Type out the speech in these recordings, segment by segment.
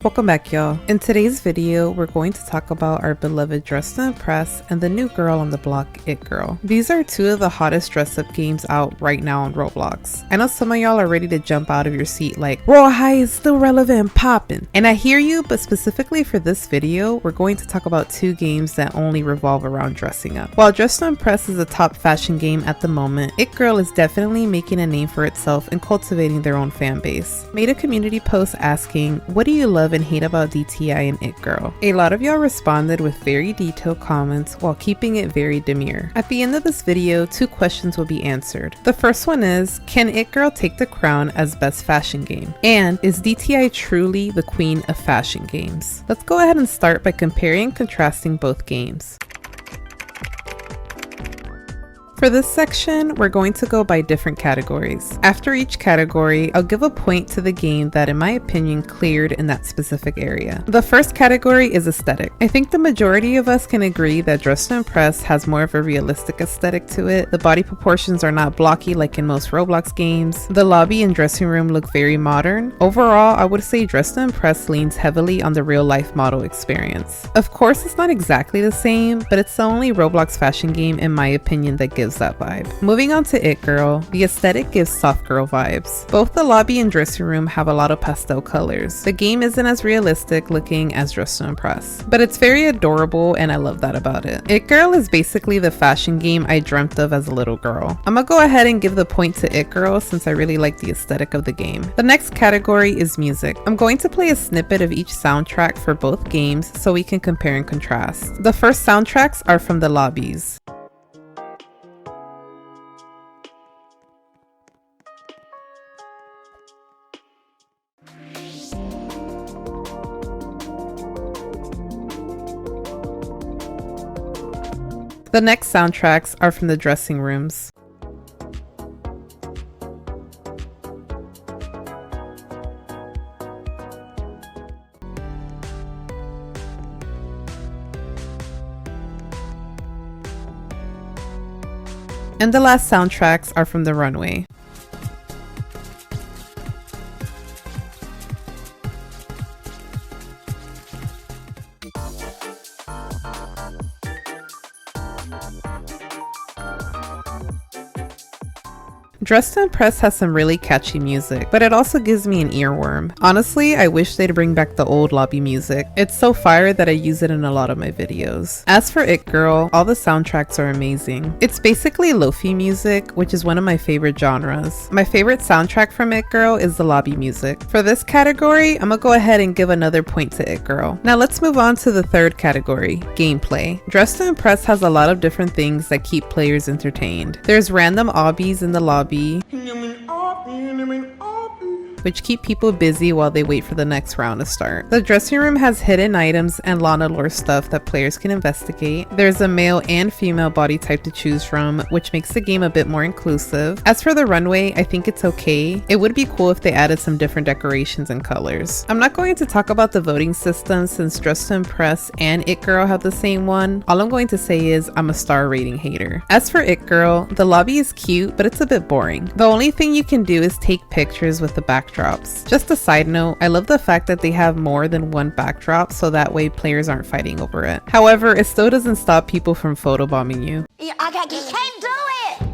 Welcome back, y'all. In today's video, we're going to talk about our beloved Dress to Impress and the new girl on the block, It Girl. These are two of the hottest dress-up games out right now on Roblox. I know some of y'all are ready to jump out of your seat like, Royal High is still relevant and popping. And I hear you, but specifically for this video, we're going to talk about two games that only revolve around dressing up. While Dress to Impress is a top fashion game at the moment, It Girl is definitely making a name for itself and cultivating their own fan base. Made a community post asking, what do you love and hate about DTI and It Girl? A lot of y'all responded with very detailed comments while keeping it very demure. At the end of this video, two questions will be answered. The first one is, can It Girl take the crown as best fashion game? And is DTI truly the queen of fashion games? Let's go ahead and start by comparing and contrasting both games. For this section, we're going to go by different categories. After each category, I'll give a point to the game that in my opinion cleared in that specific area. The first category is aesthetic. I think the majority of us can agree that Dress to Impress has more of a realistic aesthetic to it. The body proportions are not blocky like in most Roblox games. The lobby and dressing room look very modern. Overall, I would say Dress to Impress leans heavily on the real life model experience. Of course, it's not exactly the same, but it's the only Roblox fashion game in my opinion that gives that vibe. Moving on to It Girl, the aesthetic gives soft girl vibes. Both the lobby and dressing room have a lot of pastel colors. The game isn't as realistic looking as Dress to Impress, but it's very adorable and I love that about it. It Girl is basically the fashion game I dreamt of as a little girl. I'm gonna go ahead and give the point to It Girl since I really like the aesthetic of the game. The next category is music. I'm going to play a snippet of each soundtrack for both games so we can compare and contrast. The first soundtracks are from the lobbies. The next soundtracks are from the dressing rooms. And the last soundtracks are from the runway. Dress to Impress has some really catchy music, but it also gives me an earworm. Honestly, I wish they'd bring back the old lobby music. It's so fire that I use it in a lot of my videos. As for It Girl, all the soundtracks are amazing. It's basically lo-fi music, which is one of my favorite genres. My favorite soundtrack from It Girl is the lobby music. For this category, I'm gonna go ahead and give another point to It Girl. Now let's move on to the third category, gameplay. Dress to Impress has a lot of different things that keep players entertained. There's random obbies in the lobby, which keep people busy while they wait for the next round to start. The dressing room has hidden items and Lana lore stuff that players can investigate. There's a male and female body type to choose from, which makes the game a bit more inclusive. As for the runway, I think it's okay. It would be cool if they added some different decorations and colors. I'm not going to talk about the voting system since Dress to Impress and It Girl have the same one. All I'm going to say is I'm a star rating hater. As for It Girl, the lobby is cute, but it's a bit boring. The only thing you can do is take pictures with the backdrops. Just a side note, I love the fact that they have more than one backdrop so that way players aren't fighting over it. However, it still doesn't stop people from photobombing you. I can't do it!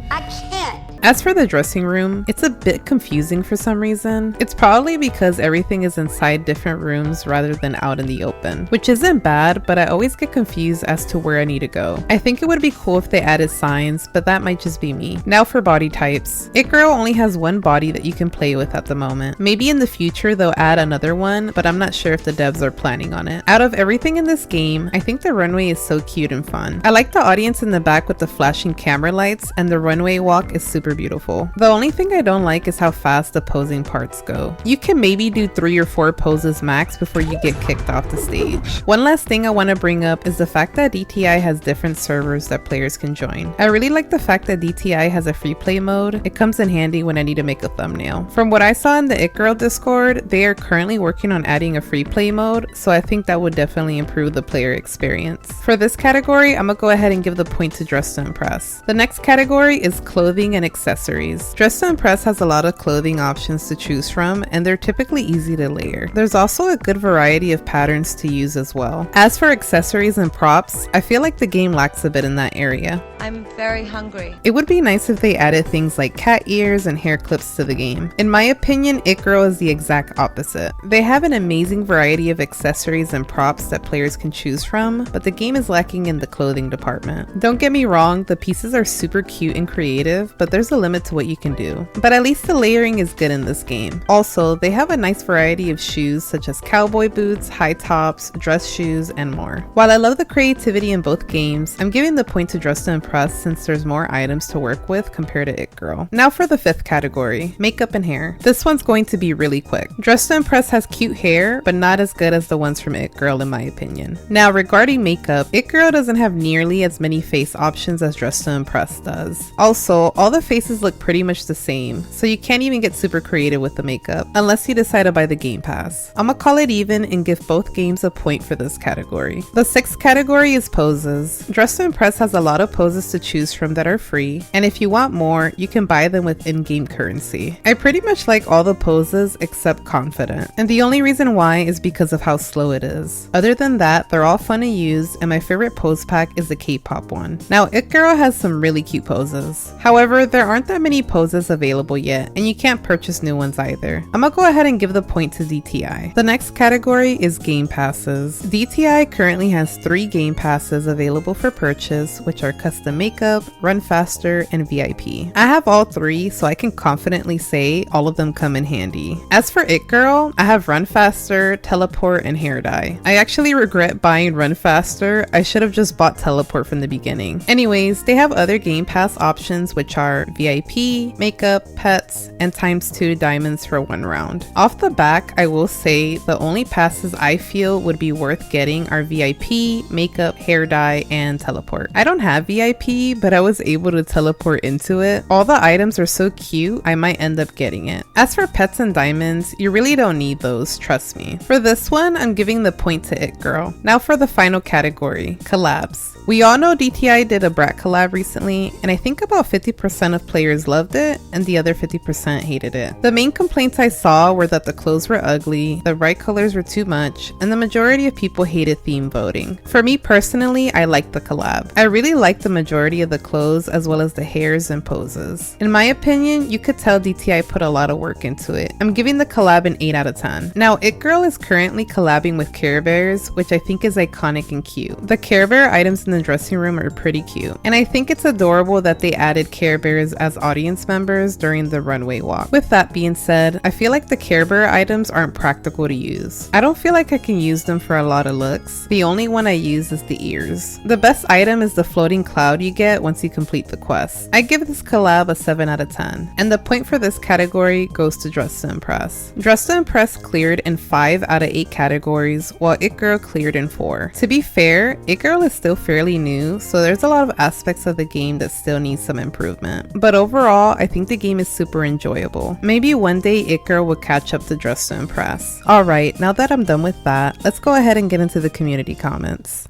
I can't. As for the dressing room, it's a bit confusing for some reason. It's probably because everything is inside different rooms rather than out in the open, which isn't bad, but I always get confused as to where I need to go. I think it would be cool if they added signs, but that might just be me. Now for body types. It Girl only has one body that you can play with at the moment. Maybe in the future they'll add another one, but I'm not sure if the devs are planning on it. Out of everything in this game, I think the runway is so cute and fun. I like the audience in the back with the flashing camera lights, and the runway walk is super beautiful. The only thing I don't like is how fast the posing parts go. You can maybe do 3 or 4 poses max before you get kicked off the stage. One last thing I want to bring up is the fact that DTI has different servers that players can join. I really like the fact that DTI has a free play mode. It comes in handy when I need to make a thumbnail. From what I saw in the It Girl Discord, they are currently working on adding a free play mode, so I think that would definitely improve the player experience. For this category, I'm gonna go ahead and give the point to Dress to Impress. The next category is clothing and accessories accessories. Dress to Impress has a lot of clothing options to choose from, and they're typically easy to layer. There's also a good variety of patterns to use as well. As for accessories and props, I feel like the game lacks a bit in that area. I'm very hungry. It would be nice if they added things like cat ears and hair clips to the game. In my opinion, It Girl is the exact opposite. They have an amazing variety of accessories and props that players can choose from, but the game is lacking in the clothing department. Don't get me wrong, the pieces are super cute and creative, but there's a limit to what you can do. But at least the layering is good in this game. Also, they have a nice variety of shoes such as cowboy boots, high tops, dress shoes, and more. While I love the creativity in both games, I'm giving the point to Dress to Impress since there's more items to work with compared to It Girl. Now for the fifth category, makeup and hair. This one's going to be really quick. Dress to Impress has cute hair, but not as good as the ones from It Girl in my opinion. Now regarding makeup, It Girl doesn't have nearly as many face options as Dress to Impress does. Also, all the faces look pretty much the same, so you can't even get super creative with the makeup, unless you decide to buy the Game Pass. I'ma call it even and give both games a point for this category. The sixth category is poses. Dress to Impress has a lot of poses to choose from that are free, and if you want more, you can buy them with in-game currency. I pretty much like all the poses except confident, and the only reason why is because of how slow it is. Other than that, they're all fun to use, and my favorite pose pack is the K-pop one. Now, It Girl has some really cute poses. However, there aren't that many poses available yet, and you can't purchase new ones either. I'm gonna go ahead and give the point to DTI. The next category is Game Passes. DTI currently has 3 Game Passes available for purchase, which are Custom Makeup, Run Faster, and VIP. I have all 3, so I can confidently say all of them come in handy. As for It Girl, I have Run Faster, Teleport, and Hair Dye. I actually regret buying Run Faster. I should have just bought Teleport from the beginning. Anyways, they have other Game Pass options, which are VIP, Makeup, Pets, and ×2 diamonds for 1 round. Off the back, I will say the only passes I feel would be worth getting are VIP, Makeup, Hair Dye, and Teleport. I don't have VIP, but I was able to teleport into it. All the items are so cute, I might end up getting it. As for pets and diamonds, you really don't need those, trust me. For this one, I'm giving the point to It Girl. Now for the final category, collabs. We all know DTI did a Brat collab recently, and I think about 50% of players loved it, and the other 50% hated it. The main complaints I saw were that the clothes were ugly, the bright colors were too much, and the majority of people hated theme voting. For me personally, I liked the collab. I really liked the majority of the clothes as well as the hairs and poses. In my opinion, you could tell DTI put a lot of work into it. I'm giving the collab an 8 out of 10. Now, It Girl is currently collabing with Care Bears, which I think is iconic and cute. The Care Bear items in the dressing room are pretty cute, and I think it's adorable that they added Care Bears as audience members during the runway walk. With that being said, I feel like the Care Bear items aren't practical to use. I don't feel like I can use them for a lot of looks. The only one I use is the ears. The best item is the floating cloud you get once you complete the quest. I give this collab a 7 out of 10, and the point for this category goes to Dress to Impress. Dress to Impress cleared in 5 out of 8 categories, while It Girl cleared in 4. To be fair, It Girl is still fairly new, so there's a lot of aspects of the game that still need some improvement. But overall, I think the game is super enjoyable. Maybe one day It Girl will catch up to Dress to Impress. Alright, now that I'm done with that, let's go ahead and get into the community comments.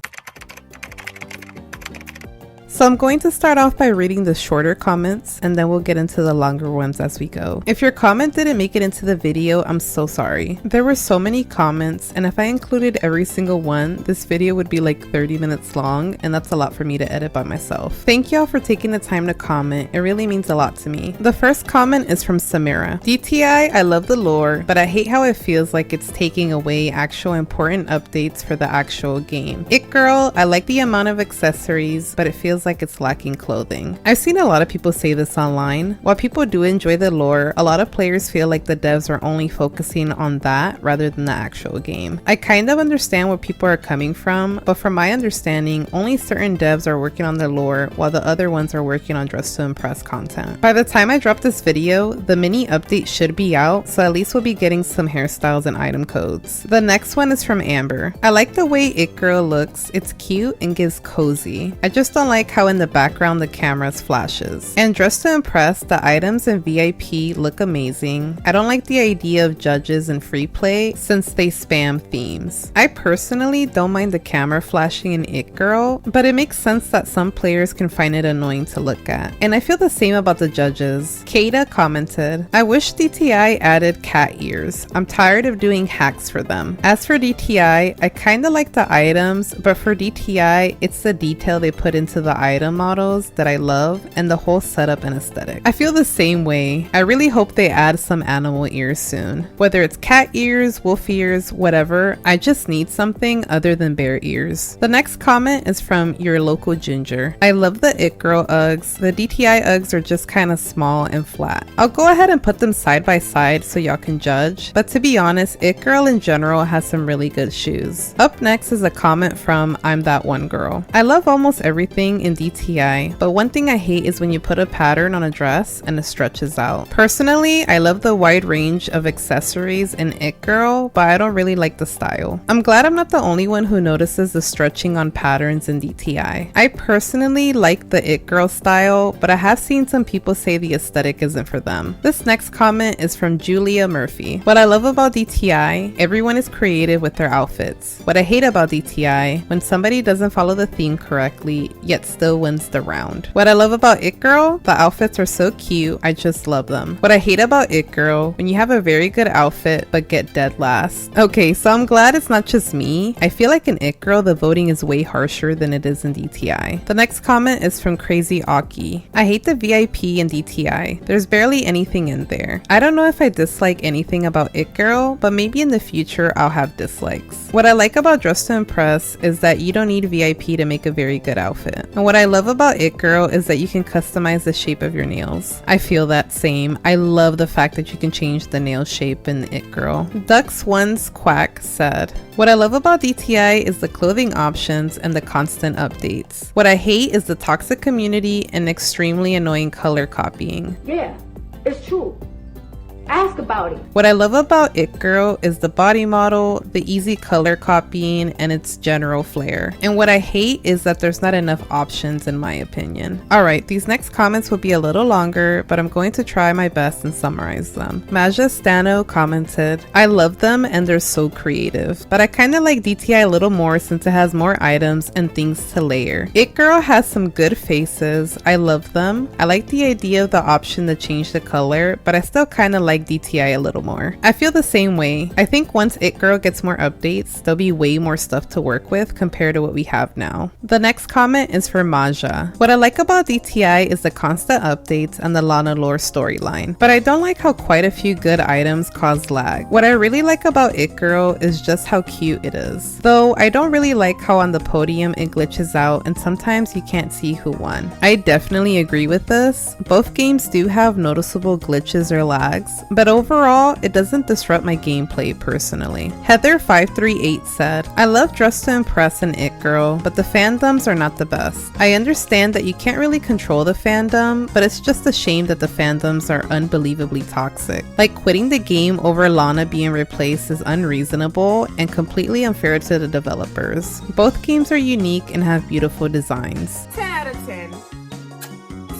So I'm going to start off by reading the shorter comments, and then we'll get into the longer ones as we go. If your comment didn't make it into the video, I'm so sorry. There were so many comments, and if I included every single one, this video would be like 30 minutes long, and that's a lot for me to edit by myself. Thank y'all for taking the time to comment. It really means a lot to me. The first comment is from Samira. DTI, I love the lore, but I hate how it feels like it's taking away actual important updates for the actual game. It Girl, I like the amount of accessories, but it feels like it's lacking clothing. I've seen a lot of people say this online. While people do enjoy the lore, a lot of players feel like the devs are only focusing on that rather than the actual game. I kind of understand where people are coming from, but from my understanding, only certain devs are working on the lore while the other ones are working on Dress to Impress content. By the time I drop this video, the mini update should be out, so at least we'll be getting some hairstyles and item codes. The next one is from Amber. I like the way It Girl looks, box. It's cute and gives cozy. I just don't like how in the background the camera flashes. And Dress to Impress, the items in VIP look amazing. I don't like the idea of judges in free play since they spam themes. I personally don't mind the camera flashing in It Girl, but it makes sense that some players can find it annoying to look at. And I feel the same about the judges. Kada commented, I wish DTI added cat ears. I'm tired of doing hacks for them. As for DTI, I kinda like the items, but for DTI, it's the detail they put into the item models that I love and the whole setup and aesthetic. I feel the same way. I really hope they add some animal ears soon. Whether it's cat ears, wolf ears, whatever, I just need something other than bear ears. The next comment is from your local ginger. I love the It Girl Uggs. The DTI Uggs are just kinda small and flat. I'll go ahead and put them side by side so y'all can judge, but to be honest, It Girl in general has some really good shoes. Up next is a comment from I'm That One Girl. I love almost everything in DTI, but one thing I hate is when you put a pattern on a dress and it stretches out. Personally, I love the wide range of accessories in It Girl, but I don't really like the style. I'm glad I'm not the only one who notices the stretching on patterns in DTI. I personally like the It Girl style, but I have seen some people say the aesthetic isn't for them. This next comment is from Julia Murphy. What I love about DTI, everyone is creative with their outfits. What I hate about DTI, when somebody doesn't follow the theme correctly, yet still wins the round. What I love about It Girl, the outfits are so cute, I just love them. What I hate about It Girl, when you have a very good outfit but get dead last. Okay, so I'm glad it's not just me. I feel like in It Girl, the voting is way harsher than it is in DTI. The next comment is from Crazy Aki. I hate the VIP in DTI. There's barely anything in there. I don't know if I dislike anything about It Girl, but maybe in the future I'll have dislikes. What I like about Dress to Impress is that you don't need VIP to make a very good outfit. And what I love about It Girl is that you can customize the shape of your nails. I feel that same. I love the fact that you can change the nail shape in It Girl. Ducks One's Quack said, what I love about DTI is the clothing options and the constant updates. What I hate is the toxic community and extremely annoying color copying. Yeah, it's true. Ask about it. What I love about It Girl is the body model, the easy color copying, and its general flair. And what I hate is that there's not enough options in my opinion. Alright, these next comments will be a little longer, but I'm going to try my best and summarize them. Maja Stano commented, I love them and they're so creative, but I kinda like DTI a little more since it has more items and things to layer. It Girl has some good faces. I love them. I like the idea of the option to change the color, but I still kinda like DTI a little more. I feel the same way. I think once It Girl gets more updates, there'll be way more stuff to work with compared to what we have now. The next comment is for Maja. What I like about DTI is the constant updates and the Lana lore storyline, but I don't like how quite a few good items cause lag. What I really like about It Girl is just how cute it is. Though I don't really like how on the podium it glitches out and sometimes you can't see who won. I definitely agree with this. Both games do have noticeable glitches or lags, but overall, it doesn't disrupt my gameplay personally. Heather538 said, I love Dress to Impress and It Girl, but the fandoms are not the best. I understand that you can't really control the fandom, but it's just a shame that the fandoms are unbelievably toxic. Like quitting the game over Lana being replaced is unreasonable and completely unfair to the developers. Both games are unique and have beautiful designs. 10 out of 10.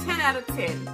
10 out of 10.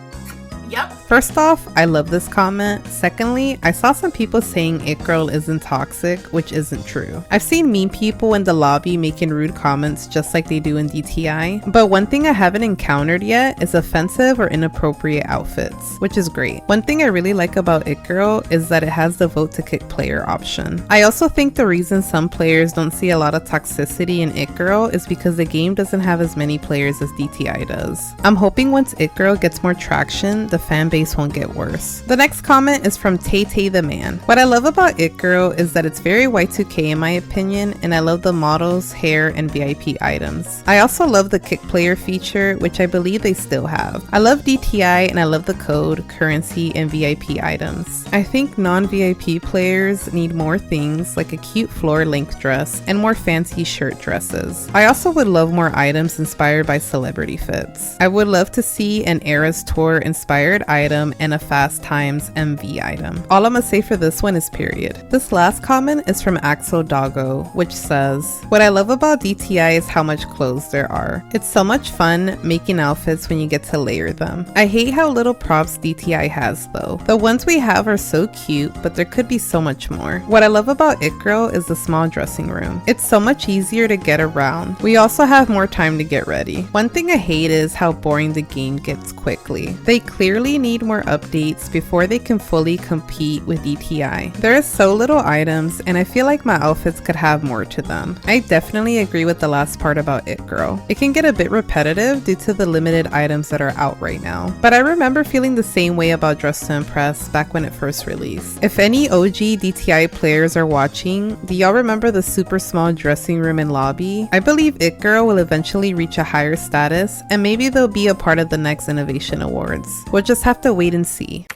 Yep. First off, I love this comment. Secondly, I saw some people saying It Girl isn't toxic, which isn't true. I've seen mean people in the lobby making rude comments just like they do in DTI, but one thing I haven't encountered yet is offensive or inappropriate outfits, which is great. One thing I really like about It Girl is that it has the vote to kick player option. I also think the reason some players don't see a lot of toxicity in It Girl is because the game doesn't have as many players as DTI does. I'm hoping once It Girl gets more traction, the fan base won't get worse. The next comment is from Tay Tay the Man. What I love about It Girl is that it's very Y2K in my opinion, and I love the models, hair, and VIP items. I also love the kick player feature, which I believe they still have. I love DTI and I love the code, currency, and VIP items. I think non-VIP players need more things like a cute floor-length dress and more fancy shirt dresses. I also would love more items inspired by celebrity fits. I would love to see an Eras Tour inspired item item and a fast times MV item. All I'm gonna say for this one is period. This last comment is from Axel Doggo, which says, what I love about DTI is how much clothes there are. It's so much fun making outfits when you get to layer them. I hate how little props DTI has though. The ones we have are so cute, but there could be so much more. What I love about It Girl is the small dressing room. It's so much easier to get around. We also have more time to get ready. One thing I hate is how boring the game gets quickly. They clearly need more updates before they can fully compete with DTI. There is so little items and I feel like my outfits could have more to them. I definitely agree with the last part about It Girl. It can get a bit repetitive due to the limited items that are out right now. But I remember feeling the same way about Dress to Impress back when it first released. If any OG DTI players are watching, do y'all remember the super small dressing room and lobby? I believe It Girl will eventually reach a higher status and maybe they'll be a part of the next Innovation Awards. We'll just have to wait and see.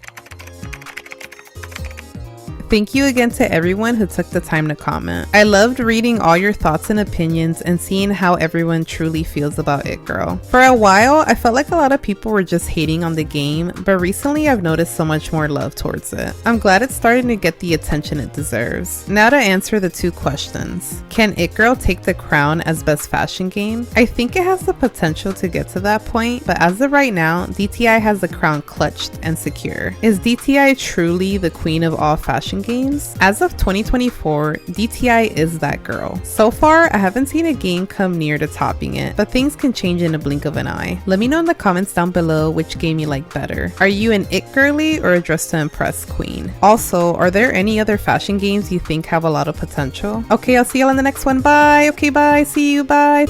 Thank you again to everyone who took the time to comment. I loved reading all your thoughts and opinions and seeing how everyone truly feels about It Girl. For a while, I felt like a lot of people were just hating on the game, but recently I've noticed so much more love towards it. I'm glad it's starting to get the attention it deserves. Now to answer the two questions. Can It Girl take the crown as best fashion game? I think it has the potential to get to that point, but as of right now, DTI has the crown clutched and secure. Is DTI truly the queen of all fashion games? As of 2024, DTI is that girl. So far, I haven't seen a game come near to topping it, but things can change in a blink of an eye. Let me know in the comments down below which game you like better. Are you an It girly or a Dress to Impress queen? Also, are there any other fashion games you think have a lot of potential? Okay, I'll see y'all in the next one. Bye! Okay, bye! See you! Bye!